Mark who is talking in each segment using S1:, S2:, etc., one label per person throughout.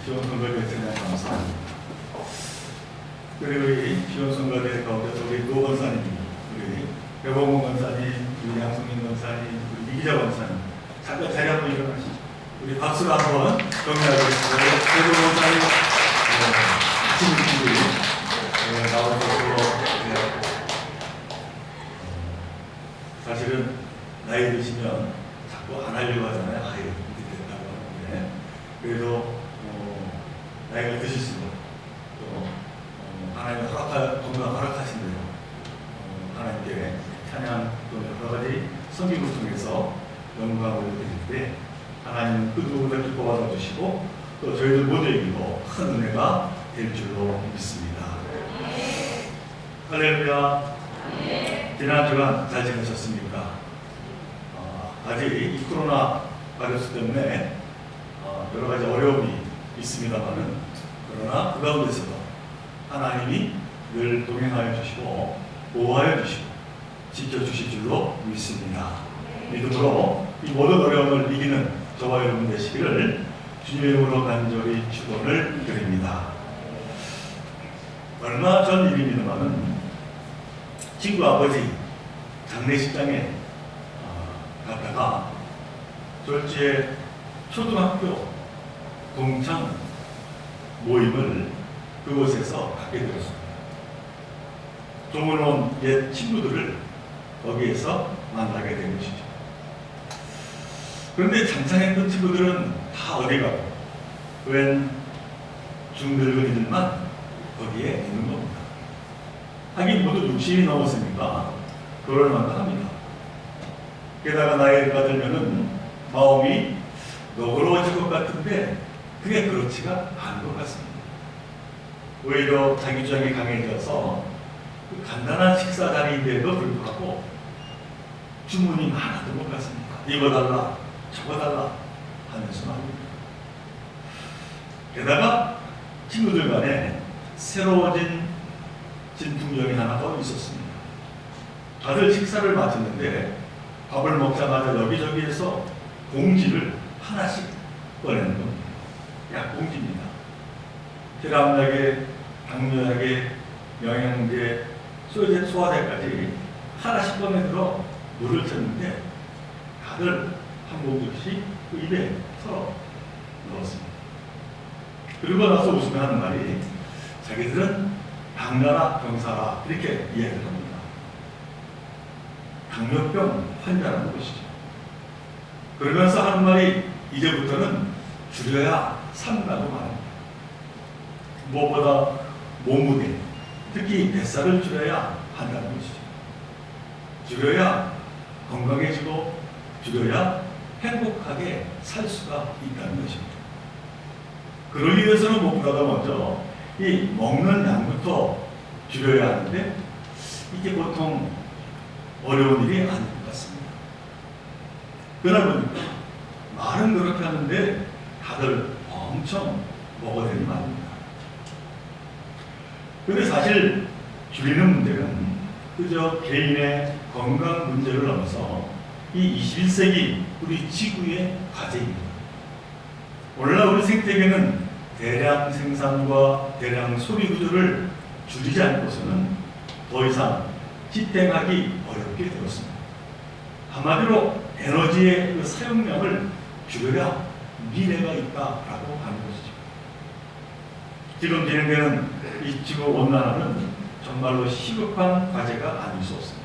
S1: 지원 선거대회 대단 감사합니다. 그리고 이 지원 선거대회 가운데서 우리 노 권사님, 우리 배봉훈 권사님, 우리 양승민 권사님, 우리 이기자 권사님, 잠깐 자리 한번 일어나시죠. 우리 박수로 한번 격려하겠습니다. 배봉훈 권사님, 친구들이 나오셔서 사실은 나이 드시면 자꾸 안 하려고 하잖아요. 아유, 이렇게 됐다고 하는데. 그래도 나이가 드실수록 또 하나님의 건강 허락하신 대로 하나님께 찬양 또 여러 가지 섬김을 통해서 영광을 드릴 때 하나님은 그 누구보다 기뻐 받아주시고 또 저희들 모두에게도 큰 은혜가 될 줄로 믿습니다. 할렐루야. 지난 주간 잘 지내셨습니까? 아직 이 코로나 바이러스 때문에 여러 가지 어려움이 있습니다만은 그러나 그 가운데서도 하나님이 늘 동행하여 주시고 보호하여 주시고 지켜주실 줄로 믿습니다. 믿음으로 이 모든 어려움을 이기는 저와 여러분 되시기를 주님의 이름으로 간절히 축원을 드립니다. 얼마 전 일입니다만은 친구 아버지 장례식장에 갔다가 졸지에 초등학교 동창 모임을 그곳에서 갖게 되었습니다. 조문온 옛 친구들을 거기에서 만나게 된 것이죠. 그런데 장창했던 친구들은 다 어디 가고 웬 중늙은이들만 거기에 있는 겁니다. 하긴 모두 60이 넘었으니까 그럴 만합니다. 게다가 나이가 들면은 마음이 너그러워질 것 같은데 그게 그렇지가 않은 것 같습니다. 오히려 자기 주장이 강해져서 그 간단한 식사 자리인데도 불구하고 주문이 많았던 것 같습니다. 이거 달라, 저거 달라 하면서 말입니다. 게다가 친구들 간에 새로워진 진풍경이 하나 더 있었습니다. 다들 식사를 마쳤는데 밥을 먹자마자 여기저기에서 봉지를 하나씩 꺼내는 겁니다. 약봉지입니다. 혈압약에, 당뇨약에, 영양제, 소화제까지 하나씩 꺼내들어 물을 쳤는데 다들 한 봉지씩 그 입에 털어 넣었습니다. 그러고 나서 웃으며 하는 말이 자기들은 당나라 병사라 이렇게 이야기를 합니다. 당뇨병 환자라는 것이죠. 그러면서 하는 말이 이제부터는 줄여야 산다고 말합니다. 무엇보다 몸무게, 특히 뱃살을 줄여야 한다는 것이죠. 줄여야 건강해지고 줄여야 행복하게 살 수가 있다는 것입니다. 그러기 위해서는 무엇보다 먼저 이 먹는 양부터 줄여야 하는데 이게 보통 어려운 일이 아닌 것 같습니다. 그러다 보니까 말은 그렇게 하는데 다들 엄청 먹어대는 말입니다. 그런데 사실 줄이는 문제는 그저 개인의 건강 문제를 넘어서 이 21세기 우리 지구의 과제입니다. 오늘날 우리 생태계는 대량 생산과 대량 소비 구조를 줄이지 않고서는 더 이상 지탱하기 어렵게 되었습니다. 한마디로 에너지의 그 사용량을 줄여야 미래가 있다라고 하는 것이죠. 지금 진행되는 이 지구 온난화는 정말로 시급한 과제가 아닐 수 없습니다.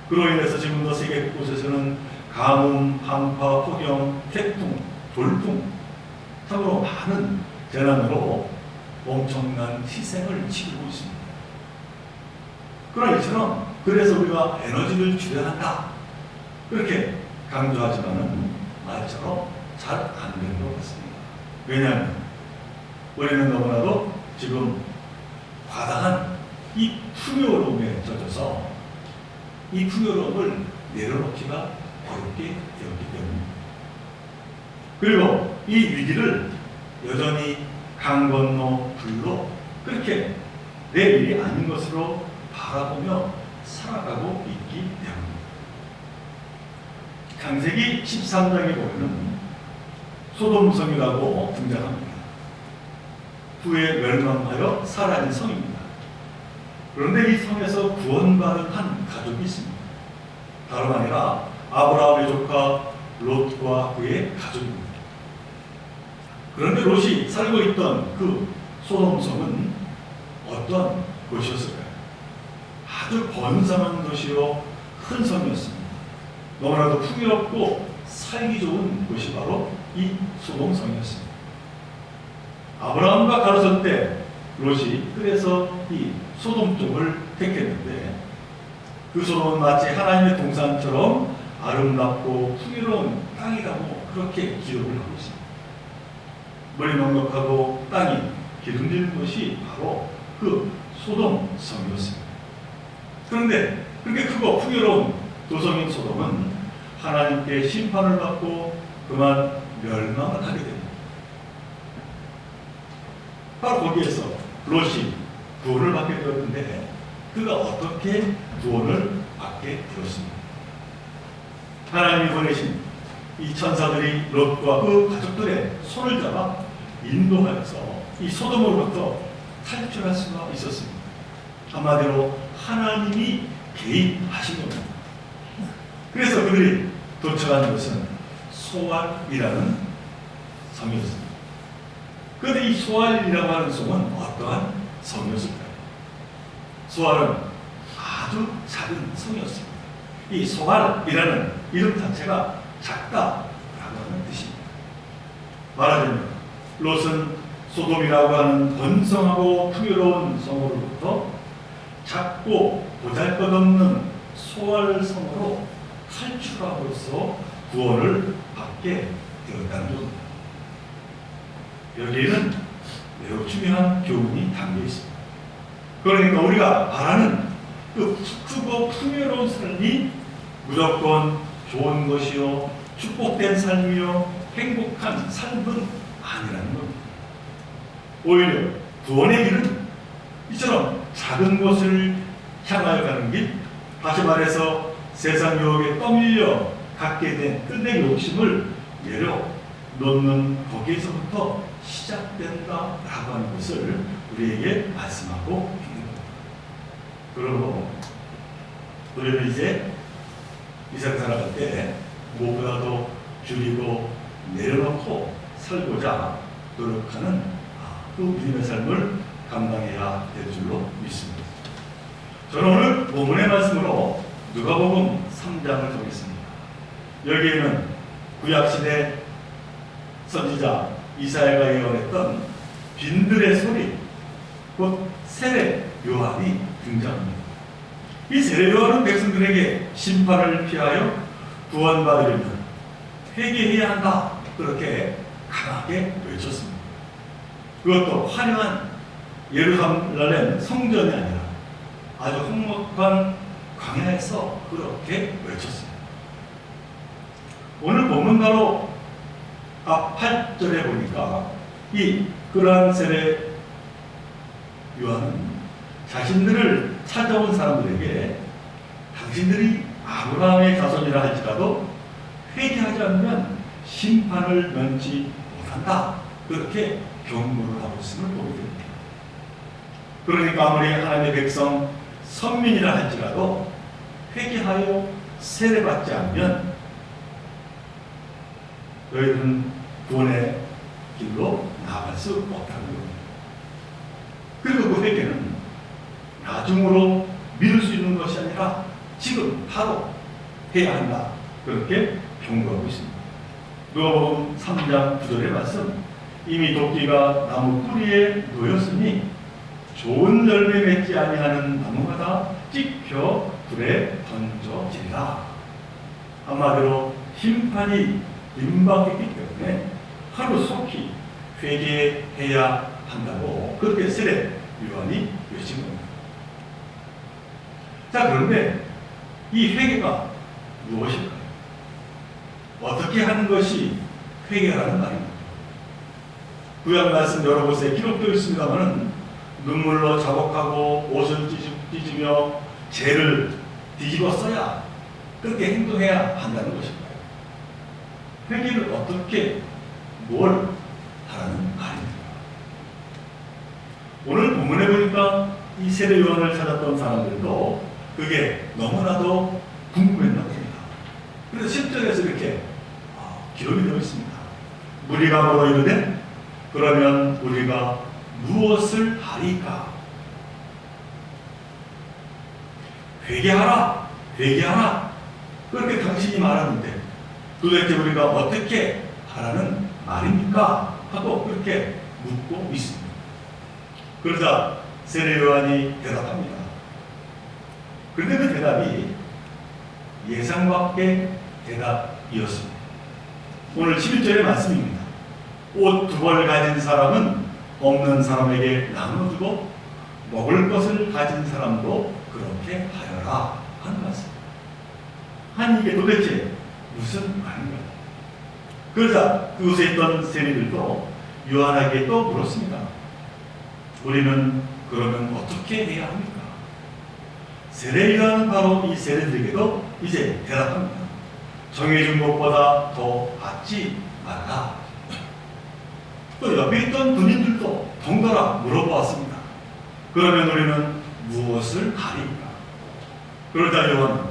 S1: 그로 인해서 지금도 세계 곳에서는 가뭄, 한파, 폭염, 태풍, 돌풍 참으로 많은 재난으로 엄청난 희생을 치르고 있습니다. 그러나 이처럼 그래서 우리가 에너지를 줄여야 한다 그렇게 강조하지만은 말처럼 잘 안 되는 것 같습니다. 왜냐하면 우리는 너무나도 지금 과다한 이 풍요로움에 젖어서 이 풍요로움을 내려놓기가 어렵게 되었기 때문입니다. 그리고 이 위기를 여전히 강 건너 불로 그렇게 내 일이 아닌 것으로 바라보며 살아가고 있기 때문입니다. 창세기 13장에 보면 소돔성이라고 등장합니다. 후에 멸망하여 사라진 성입니다. 그런데 이 성에서 구원받은 한 가족이 있습니다. 다름 아니라 아브라함의 조카 롯과 그의 가족입니다. 그런데 롯이 살고 있던 그 소돔성은 어떤 곳이었을까요? 아주 번성한 도시요 큰 성이었습니다. 너무나도 풍요롭고 살기 좋은 곳이 바로 이 소돔성이었습니다. 아브라함과 가로선 때 롯이 그래서 이 소돔 쪽을 택했는데 그 소돔은 마치 하나님의 동산처럼 아름답고 풍요로운 땅이라고 그렇게 기록을 하고 있습니다. 물이 넉넉하고 땅이 기름진 곳이 바로 그 소돔 성이었습니다. 그런데 그렇게 크고 풍요로운 도성인 소돔은 하나님께 심판을 받고 그만 멸망을 하게 됩니다. 바로 거기에서 롯이 구원을 받게 되었는데 그가 어떻게 구원을 받게 되었습니까? 하나님이 보내신 이 천사들이 롯과 그 가족들의 손을 잡아 인도하여서 이 소돔으로부터 탈출할 수가 있었습니다. 한마디로 하나님이 개입하신 겁니다. 그래서 그들이 도착한 곳은 소알이라는 성이었습니다. 그런데 이 소알이라고 하는 성은 어떠한 성이었을까요? 소알은 아주 작은 성이었습니다. 이 소알이라는 이름 자체가 작다라고 하는 뜻입니다. 말하자면 롯은 소돔이라고 하는 번성하고 풍요로운 성으로부터 작고 보잘것없는 소알성으로 탈출함으로써 구원을 받게 되었다는 것입니다. 여기에는 매우 중요한 교훈이 담겨 있습니다. 그러니까 우리가 바라는 그 크고 풍요로운 삶이 무조건 좋은 것이요 축복된 삶이요 행복한 삶은 아니라는 겁니다. 오히려 구원의 길은 이처럼 작은 곳을 향하여 가는 길, 다시 말해서 세상 유혹에 떠밀려 갖게 된 끝내 욕심을 내려놓는 거기에서부터 시작된다라고 하는 것을 우리에게 말씀하고 있는 겁니다. 그러므로 우리는 이제 이 세상 살아갈 때 무엇보다도 줄이고 내려놓고 살고자 노력하는 그 믿음의 삶을 감당해야 될 줄로 믿습니다. 저는 오늘 본문의 말씀으로 누가복음 3장을 보겠습니다. 여기에는 구약시대 선지자 이사야가 예언했던 빈들의 소리, 곧 세례 요한이 등장합니다. 이 세례 요한은 백성들에게 심판을 피하여 구원받으려면 회개해야 한다, 그렇게 강하게 외쳤습니다. 그것도 화려한 예루살렘 성전이 아니라 아주 험악한 광야에서 그렇게 외쳤습니다. 오늘 본문 바로 앞 8절에 보니까 그러한 세례 요한은 자신들을 찾아온 사람들에게 당신들이 아브라함의 자손이라 할지라도 회개하지 않으면 심판을 면치 못한다, 그렇게 경고를 하고 있음을 보게 됩니다. 그러니까 아무리 하나님의 백성 선민이라 할지라도 회개하여 세례받지 않으면 너희들은 구원의 길로 나아갈 수 없다는 겁니다. 그리고 그 회개는 나중으로 미룰 수 있는 것이 아니라 지금 바로 해야 한다, 그렇게 경고하고 있습니다. 누가복음 3장 9절의 말씀, 이미 도끼가 나무 뿌리에 놓였으니 좋은 열매 맺지 아니하는 나무마다 찍혀 불에 던져지리라. 한마디로 심판이 임박했기 때문에 하루속히 회개해야 한다고 그렇게 세례 요한이 외친 겁니다. 자, 그런데 이 회개가 무엇일까요? 어떻게 하는 것이 회개라는 말입니다. 구약 말씀 여러 곳에 기록되어 있습니다만 눈물로 자복하고 옷을 찢으며 죄를 뒤집어 써야 그렇게 행동해야 한다는 것입니다. 회개를 어떻게 뭘 하라는 말입니다. 오늘 본문에 보니까 이 세례 요한을 찾았던 사람들도 그게 너무나도 궁금했나 봅니다. 그래서 10절에서 이렇게 기록이 되어 있습니다. 무리가 뭐라 이르되 그러면 우리가 무엇을 하리까? 회개하라, 회개하라. 그렇게 당신이 말하는데 도대체 우리가 어떻게 하라는 말입니까? 하고 그렇게 묻고 있습니다. 그러자 세례 요한이 대답합니다. 그런데 그 대답이 예상 밖의 대답이었습니다. 오늘 11절의 말씀입니다. 옷 2벌 가진 사람은 없는 사람에게 나눠주고 먹을 것을 가진 사람도 그렇게 하여라 하는 말씀. 아니 이게 도대체 무슨 말인가? 그러자 그곳에 있던 세리들도 요한에게 또 물었습니다. 우리는 그러면 어떻게 해야 합니까? 세례 요한은 바로 이 세리들에게도 이제 대답합니다. 정해준 것보다 더 받지 말라. 또 옆에 있던 군인들도 덩달아 물어보았습니다. 그러면 우리는 무엇을 하리까? 그러자 요한은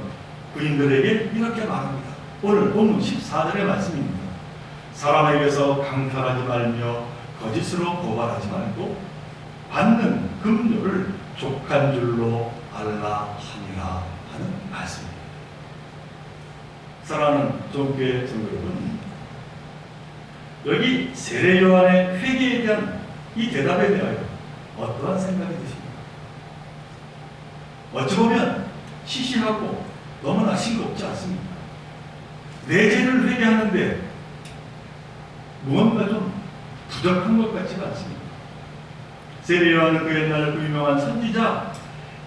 S1: 군인들에게 이렇게 말합니다. 오늘 본문 14절의 말씀입니다. 사람에게서 강탈하지 말며 거짓으로 고발하지 말고 받는 금료를 족한 줄로 알라 하니라 하는 말씀입니다. 사랑하는 종교의 성도 여러분, 여기 세례 요한의 회개에 대한 이 대답에 대하여 어떠한 생각이 드십니까? 어찌 보면 시시하고 너무나 싱겁지 않습니까? 내 죄를 회개하는데 무언가 좀 부족한 것 같지가 않습니다. 세례 요한은 그 옛날 그 유명한 선지자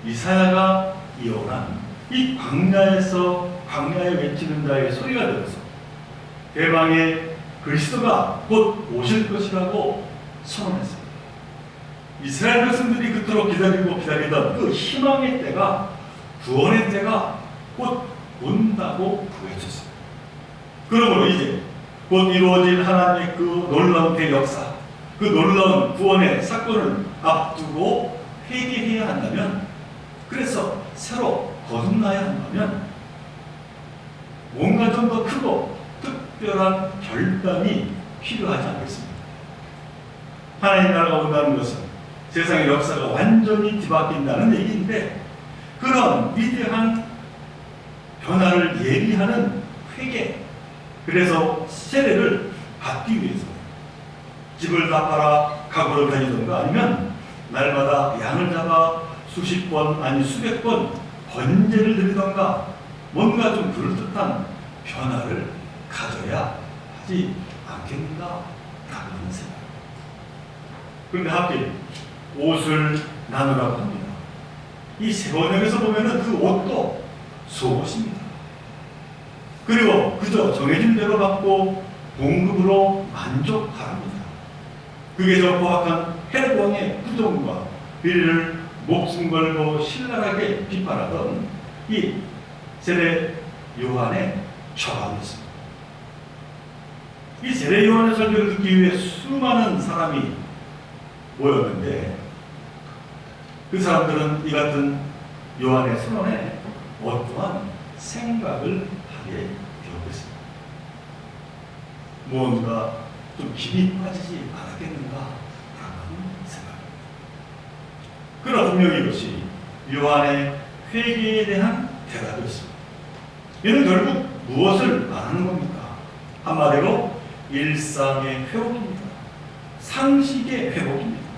S1: 이사야가 예언한 이 광야에 외치는 자의 소리가 들어서 대방의 그리스도가 곧 오실 것이라고 선언했습니다. 이스라엘 백성들이 그토록 기다리던 그 희망의 때가, 구원의 때가 곧 온다고 외쳤습니다. 그러므로 이제 곧 이루어질 하나님의 그 놀라운 대역사, 그 놀라운 구원의 사건을 앞두고 회개해야 한다면, 그래서 새로 거듭나야 한다면 뭔가 좀 더 크고 특별한 결단이 필요하지 않겠습니까? 하나님 나라가 온다는 것은 세상의 역사가 완전히 뒤바뀐다는 얘기인데, 그런 위대한 변화를 예비하는 회개, 그래서 세례를 받기 위해서 집을 다 팔아 가구를 다니던가 아니면 날마다 양을 잡아 수십 번 아니 수백 번 번제를 드리던가 뭔가 좀 그럴듯한 변화를 가져야 하지 않겠는가 라는 생각. 그런데 하필 옷을 나누라고 합니다. 이 세번역에서 보면은 그 옷도 속옷입니다. 그리고 그저 정해진 대로 받고 봉급으로 만족하랍니다. 그게 저 포악한 헤롯 왕의 부정과 비리를 목숨 걸고 신랄하게 비판하던 이 세례 요한의 처방이었습니다. 이 세례 요한의 설교를 듣기 위해 수많은 사람이 모였는데, 그 사람들은 이 같은 요한의 선언에 어떠한 생각을 하게 되었겠습니다. 무언가 좀 깊이 빠지지 않았겠는가 라는 생각입니다. 그러나 분명히 이것이 요한의 회개에 대한 대답이었습니다. 이는 결국 무엇을 말하는 겁니까? 한마디로 일상의 회복입니다. 상식의 회복입니다.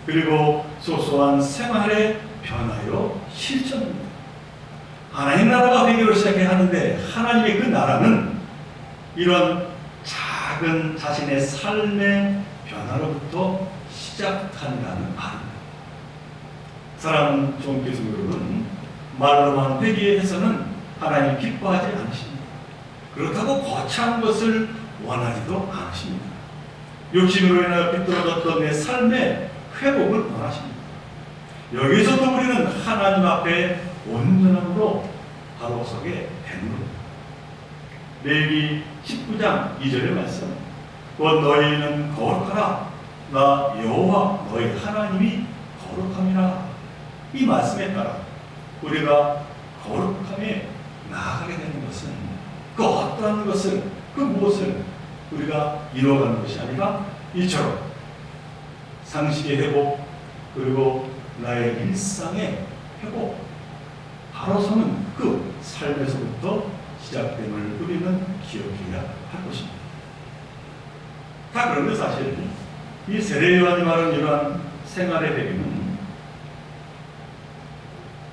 S1: 그리고 소소한 생활의 변화요 실천입니다. 하나님 나라가 회개로 시작해야 하는데, 하나님의 그 나라는 이런 작은 자신의 삶의 변화로부터 시작한다는 말입니다. 사랑하는 종교의 성도 여러분, 말로만 회개해서는 하나님 기뻐하지 않으십니다. 그렇다고 거창한 것을 원하지도 않으십니다. 욕심으로 인하여 비뚤어졌던 내 삶의 회복을 원하십니다. 여기서도 우리는 하나님 앞에 온전함으로 바로 서게 되는 겁니다. 레위기 19장 2절의 말씀, 곧 너희는 거룩하라, 나 여호와 너희 하나님이 거룩함이라. 이 말씀에 따라 우리가 거룩함에 나아가게 되는 것은 그 어떠한 것을, 그 무엇을 우리가 이뤄가는 것이 아니라 이처럼 상식의 회복, 그리고 나의 일상의 회복, 바로 서는 그 삶에서부터 시작됨을 우리는 기억해야 할 것입니다. 다 그런데 사실 이 세례 요한이 말하는 이러한 생활의 배경은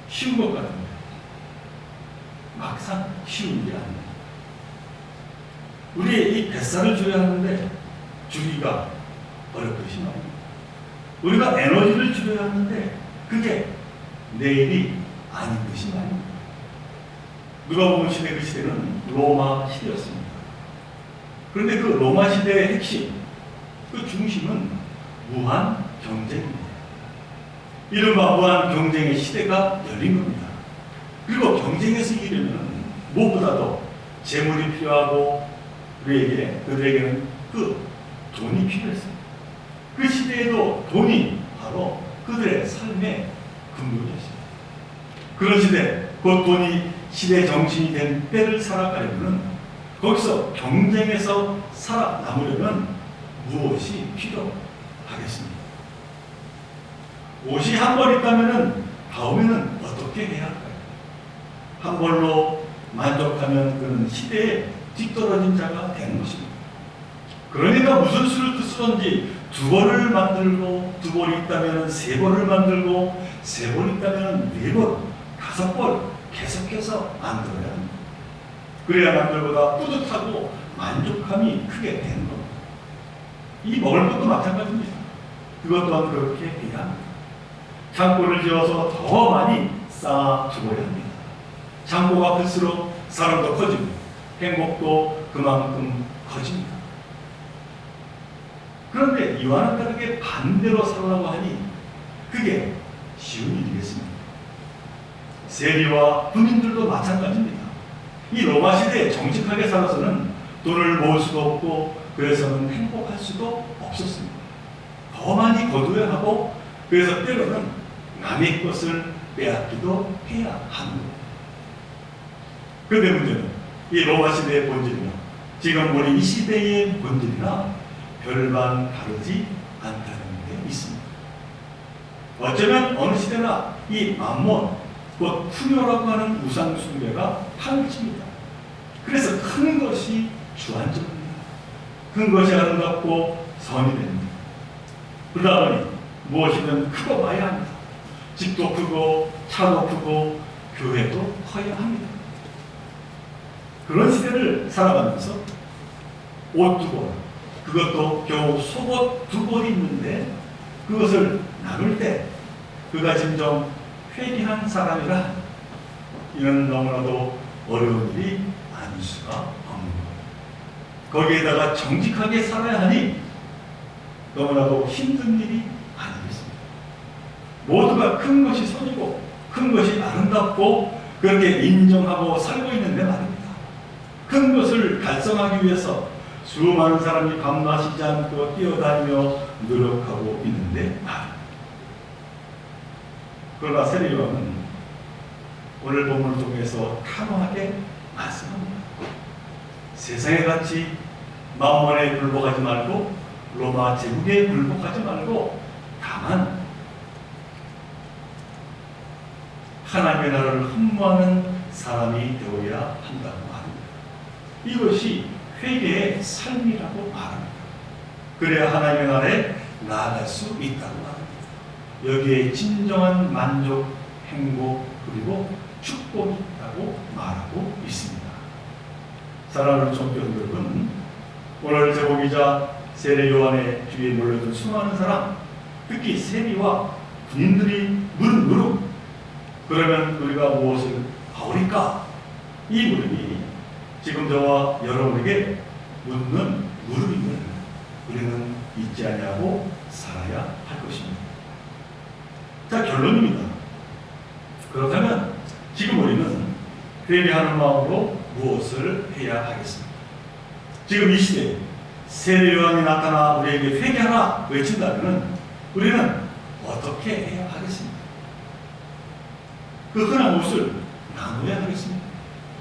S1: 쉬운 것 같은데 막상 쉬운 게 아닙니다. 우리의 이 뱃살을 줘야 하는데 주기가 어렵듯이 말입니다. 우리가 에너지를 줄여야 하는데 그게 내일이 아닌 것이 말입니다. 누가복음 시대, 그 시대는 로마 시대였습니다. 그런데 그 로마 시대의 핵심, 그 중심은 무한 경쟁입니다. 이른바 무한 경쟁의 시대가 열린 겁니다. 그리고 경쟁에서 이기려면 무엇보다도 재물이 필요하고 그들에게는 그 돈이 필요했습니다. 그 시대에도 돈이 바로 그들의 삶의 근본이었습니다. 그런 시대, 곧 돈이 시대 정신이 된 때를 살아가려면 거기서 경쟁에서 살아남으려면 무엇이 필요하겠습니까? 옷이 한 벌 있다면 다음에는 어떻게 해야 할까요? 한 벌로 만족하면 그는 시대에 뒤떨어진 자가 되는 것입니다. 그러니까 무슨 수를 쓰든지 두 벌을 만들고, 두 벌이 있다면 세 벌을 만들고, 세 벌 있다면 네 벌, 다섯 벌 계속해서 만들어야 합니다. 그래야 남들보다 뿌듯하고 만족감이 크게 되는 겁니다. 이 먹을 것도 마찬가지입니다. 그것 또한 그렇게 해야 합니다. 창고를 지어서 더 많이 쌓아두어야 합니다. 창고가 클수록 사람도 커지고 행복도 그만큼 커집니다. 그런데 이와는 다르게 반대로 살라고 하니 그게 쉬운 일이겠습니까? 세리와 군인들도 마찬가지입니다. 이 로마 시대에 정직하게 살아서는 돈을 모을 수도 없고 그래서는 행복할 수도 없었습니다. 더 많이 거두어야 하고 그래서 때로는 남의 것을 빼앗기도 해야 합니다. 그런데 문제는 이 로마 시대의 본질이나 지금 우리 이 시대의 본질이나 별반 다르지 않다는 데 있습니다. 어쩌면 어느 시대나 이 만몬, 곧 풍요라고 하는 우상 숭배가 판치입니다. 그래서 큰 것이 주안점입니다. 큰 것이 아름답고 선이 됩니다. 그러다 보니 무엇이든 크고 봐야 합니다. 집도 크고 차도 크고 교회도 커야 합니다. 그런 시대를 살아가면서 옷 두 벌, 그것도 겨우 속옷 두 벌이 있는데 그것을 나눌 때 그가 진정 회개한 사람이라 이는 너무나도 어려운 일이 아닐 수가 없는 것. 거기에다가 정직하게 살아야 하니 너무나도 힘든 일이 아니겠습니다. 모두가 큰 것이 선이고 큰 것이 아름답고 그렇게 인정하고 살고 있는데 말입니다. 큰 것을 달성하기 위해서 수많은 사람이 밤낮이지 않고 뛰어다니며 노력하고 있는데 말입니다. 그러나 세례 요한은 오늘 본문을 통해서 단호하게 말씀합니다. 세상에 같이 만몬에 굴복하지 말고 로마 제국에 굴복하지 말고 다만 하나님의 나라를 흠모하는 사람이 되어야 한다고 말합니다. 이것이 회개의 삶이라고 말합니다. 그래야 하나님의 나라에 나아갈 수 있다고 말합니다. 여기에 진정한 만족, 행복, 그리고 축복이 있다고 말하고 있습니다. 사랑하는 종교 여러분, 오늘 제목이자 세례 요한의 뒤에 몰려든 수많은 사람, 특히 세리와 군인들이 묻는 물음, 그러면 우리가 무엇을 하오리까? 이 물음이 지금 저와 여러분에게 묻는 물음임을 우리는 잊지 아니하고 살아야 할 것입니다. 자, 결론입니다. 그렇다면 지금 우리는 회개하는 마음으로 무엇을 해야 하겠습니까? 지금 이 시대에 세례 요한이 나타나 우리에게 회개하라 외친다면 우리는 어떻게 해야 하겠습니까? 그 흔한 옷을 나눠야 하겠습니까?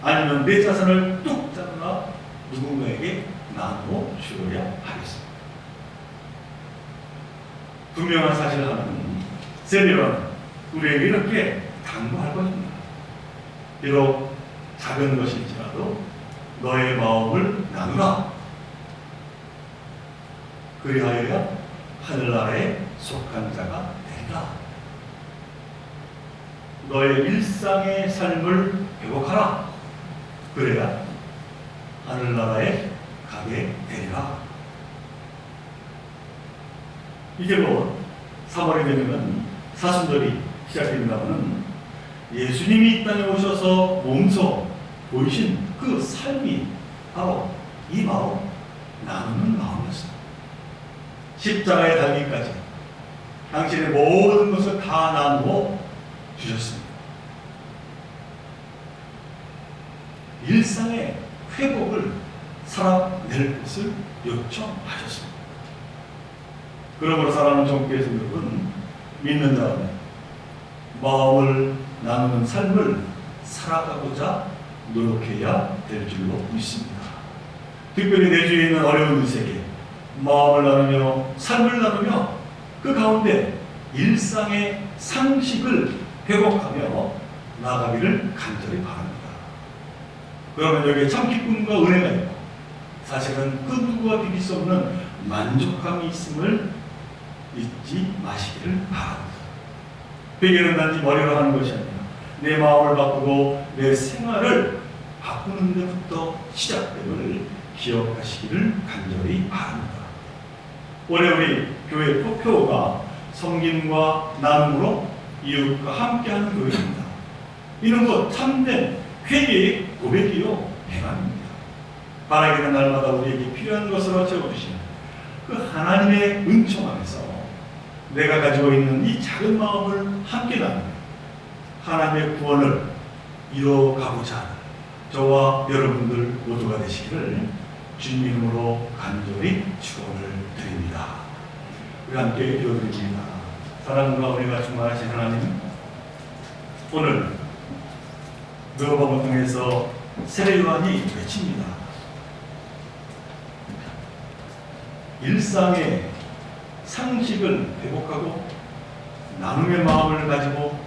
S1: 아니면 내 자산을 뚝 잘라 누군가에게 나누어 주어야 하겠습니까? 분명한 사실 하나는 세례는 우리에게 이렇게 당부할 것입니다. 비록 작은 것일지라도 너의 마음을 나누라. 그리하여야 하늘나라에 속한 자가 되리라. 너의 일상의 삶을 회복하라. 그래야 하늘나라에 가게 되리라. 이제 뭐 3월이 되면 사순절이 시작됩니다마는 예수님이 이 땅에 오셔서 몸소 보이신 그 삶이 바로 이 마음, 나누는 마음이었습니다. 십자가에 달리기까지 당신의 모든 것을 다 나누어 주셨습니다. 일상의 회복을 살아낼 것을 요청하셨습니다. 그러므로 사랑하는 종교에서 여러분, 믿는 자는 마음을 나누는 삶을 살아가고자 노력해야 될 줄로 믿습니다. 특별히 내 주위에 있는 어려운 이들에게 마음을 나누며 삶을 나누며 그 가운데 일상의 상식을 회복하며 나가기를 간절히 바랍니다. 그러면 여기에 참 기쁨과 은혜가 있고 사실은 그 누구와 비길 수 없는 만족감이 있음을 잊지 마시기를 바랍니다. 회개는 단지 머리로 하는 것이 아니라 내 마음을 바꾸고 내 생활을 바꾸는 데부터 시작됨을 기억하시기를 간절히 바랍니다. 올해 우리 교회 목표가 섬김과 나눔으로 이웃과 함께하는 교회입니다. 이는 곧 참된 회개의 고백이요 행함입니다. 바라기는 날마다 우리에게 필요한 것으로 채워주시는 그 하나님의 은총 안에서 내가 가지고 있는 이 작은 마음을 함께 나누며 하나님의 구원을 이뤄가고자 하는 저와 여러분들 모두가 되시기를 주님 이름으로 간절히 축원을 드립니다. 우리 함께 기도드립니다. 사랑과 은혜가 충만하신 하나님, 오늘 누가복음을 통해서 세례 요한이 외칩니다. 일상의 상식을 회복하고 나눔의 마음을 가지고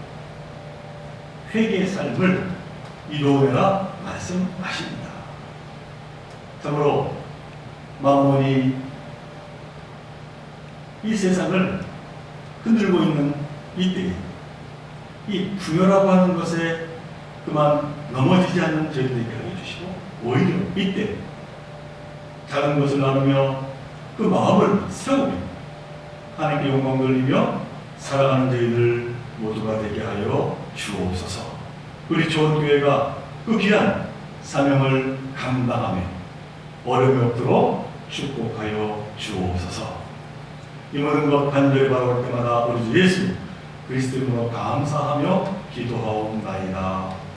S1: 회개의 삶을 이루어내라 말씀하십니다. 참으로 마음이 이 세상을 흔들고 있는 이때 이 부여라고 하는 것에 그만 넘어지지 않는 저희들에게 하게 해주시고 오히려 이때 작은 것을 나누며 그 마음을 세우며 하나님께 영광 돌리며 살아가는 저희들 모두가 되게 하여 주옵소서. 우리 좋은 교회가 그 귀한 사명을 감당하며 어려움이 없도록 축복하여 주옵소서. 이 모든 것 간절히 바라볼 때마다 우리 주 예수 그리스도 이름으로 감사하며 기도하옵나이다.